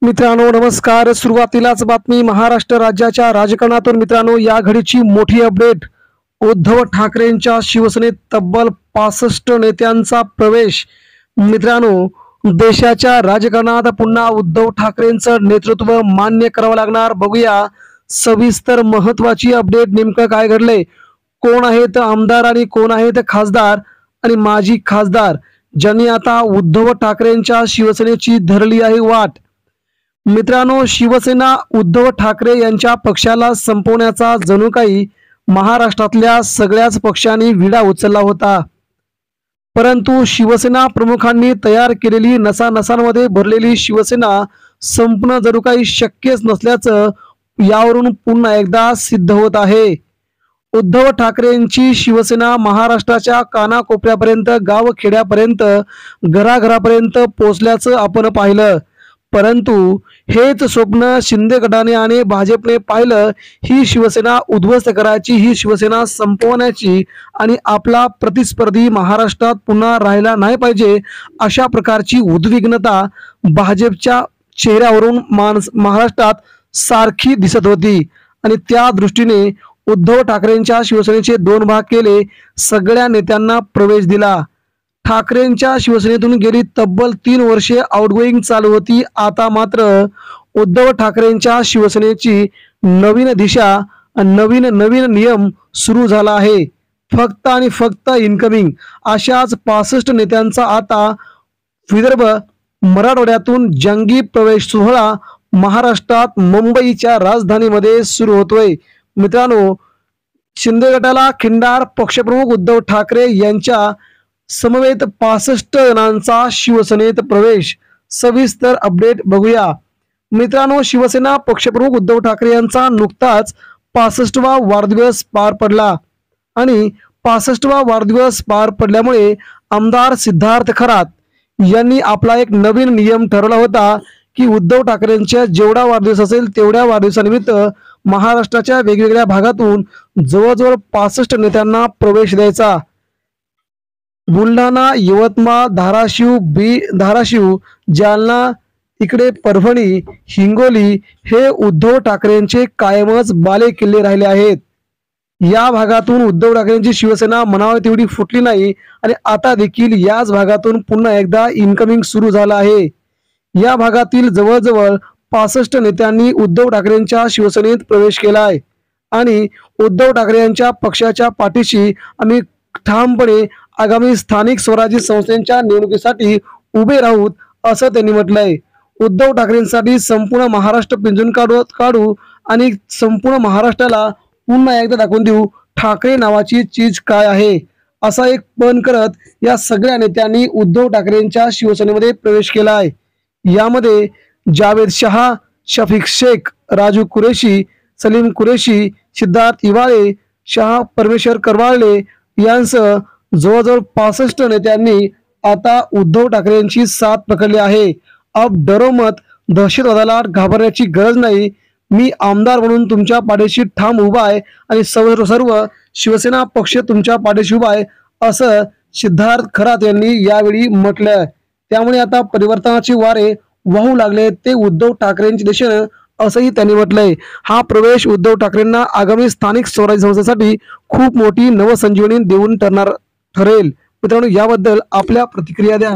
मित्रांनो नमस्कार। सुरुवातीलाच बातमी महाराष्ट्र राज्याच्या राजकारणातून मित्रांनो या घडीची मोठी अपडेट। उद्धव ठाकरेंच्या शिवसेनेत तब्बल 65 नेत्यांचा प्रवेश। मित्रांनो देशाच्या राजकारणात पुन्हा उद्धव ठाकरेंचं नेतृत्व मान्य करावं लागणार। बघूया सविस्तर महत्त्वाची अपडेट, नेमकं काय घडलंय, कोण आहेत आमदार आणि कोण आहेत खासदार आणि माजी खासदार ज्यांनी आता उद्धव ठाकरेंच्या शिवसेनेची धरली आहे वाट। मित्रांनो शिवसेना उद्धव ठाकरे यांच्या पक्षाला संपवण्याचा जणू काही महाराष्ट्रातल्या सगळ्याच पक्षांनी विडा उचलला होता, परंतु शिवसेना प्रमुखांनी तयार केलेली नसानसांमध्ये भरलेली शिवसेना संपणं जणू काही शक्यच नसल्याचं यावरून पुन्हा एकदा सिद्ध होत आहे। उद्धव ठाकरेंची शिवसेना महाराष्ट्राच्या कानाकोपऱ्यापर्यंत गावखेड्यापर्यंत घराघरापर्यंत पोहोचल्याचं आपण पाहिलं, परंतु हेच स्वप्न शिंदे गटाने आणि भाजपने पाहिलं। ही शिवसेना उद्ध्वस्त करायची, ही शिवसेना संपवण्याची आणि आपला प्रतिस्पर्धी महाराष्ट्रात पुन्हा राहिला नाही पाहिजे अशा प्रकारची उद्विग्नता भाजपच्या चेहऱ्यावरून महाराष्ट्रात सारखी दिसत होती आणि त्या दृष्टीने उद्धव ठाकरेंच्या शिवसेनेचे दोन भाग केले, सगळ्या नेत्यांना प्रवेश दिला। ठाकरेंच्या शिवसेनेतून गेली तब्बल 3 वर्षे आउटगोईंग चालू होती, आता मात्र उद्धव ठाकरेंच्या शिवसेनेची नवीन दिशा, नवीन नियम सुरू झाला आहे। फक्त आणि फक्त इनकमिंग अशाच 65 नेत्यांचा आता विदर्भ मराठवाड्यातून जंगी प्रवेश सोहळा महाराष्ट्रात मुंबईच्या राजधानीमध्ये सुरू होतोय। मित्रांनो शिंदे गटाला खिंडार पक्षप्रमुख उद्धव ठाकरे यांच्या समवेत 65 जणांचा शिवसेनेत प्रवेश। सविस्तर अपडेट बघूया। मित्रांनो शिवसेना पक्षप्रमुख उद्धव ठाकरे यांचा नुकताच 65वा वाढदिवस पार पडला आणि 65वा वाढदिवस पार पडल्यामुळे आमदार सिद्धार्थ खरात यांनी आपला एक नवीन नियम ठरवला होता की उद्धव ठाकरेंच्या जेवढा वाढदिवस असेल तेवढ्या वाढदिवसानिमित्त महाराष्ट्राच्या वेगवेगळ्या भागातून जवळजवळ 65 नेत्यांना प्रवेश द्यायचा। बुलढाणा, यवतमाळ, धाराशिव, जालना, इकडे परभणी, हिंगोली हे उद्धव ठाकरेंचे कायमच बाले किल्ले राहिले आहेत। या भागातून उद्धव ठाकरेंची शिवसेना म्हणावी तेवढी फुटली नाही आणि आता देखील याच भागातून पुन्हा एकदा इनकमिंग सुरू झालं आहे। या भागातील जवळजवळ 65 नेत्यांनी उद्धव ठाकरेंच्या शिवसेनेत प्रवेश केला आहे आणि उद्धव ठाकरे यांच्या पक्षाच्या पाठीशी आम्ही ठामपणे आगामी स्थानिक स्वराज्य संस्थांच्या निवडणुकीसाठी उभे राहूत असं त्यांनी म्हटलंय। उद्धव ठाकरेंसाठी संपूर्ण महाराष्ट्र पिंजून काढू आणि संपूर्ण महाराष्ट्राला पुन्हा एकदा दाखवून देऊ ठाकरे नावाची चीज काय आहे, असा एक पण करत या सगळ्या नेत्यांनी उद्धव ठाकरेंच्या शिवसेनेमध्ये प्रवेश केला आहे। यामध्ये जावेद शहा, शफिक शेख, राजू कुरेशी, सलीम कुरेशी, सिद्धार्थ हिवाळे, शाह परमेश्वर करवाळे यांसह जवळजवळ 65 नेत्यांनी आता उद्धव ठाकरेंची साथ पकडली आहे। अब डरो मत, दहशतवादाला घाबरण्याची गरज नाही, मी आमदार म्हणून तुमच्या पाठीशी ठाम उभा आहे आणि सर्व शिवसेना पक्ष तुमच्या पाठीशी उभा आहे असं सिद्धार्थ खरात यांनी यावेळी म्हटलं। त्यामुळे आता परिवर्तनाचे वारे वाहू लागले ते उद्धव ठाकरेंच्या दिशेने असंही त्यांनी म्हटलंय। हा प्रवेश उद्धव ठाकरेंना आगामी स्थानिक स्वराज्य संस्थेसाठी खूप मोठी नवसंजीवनी देऊन ठरेल। मित्रांनो याबद्दल आपल्या प्रतिक्रिया द्या।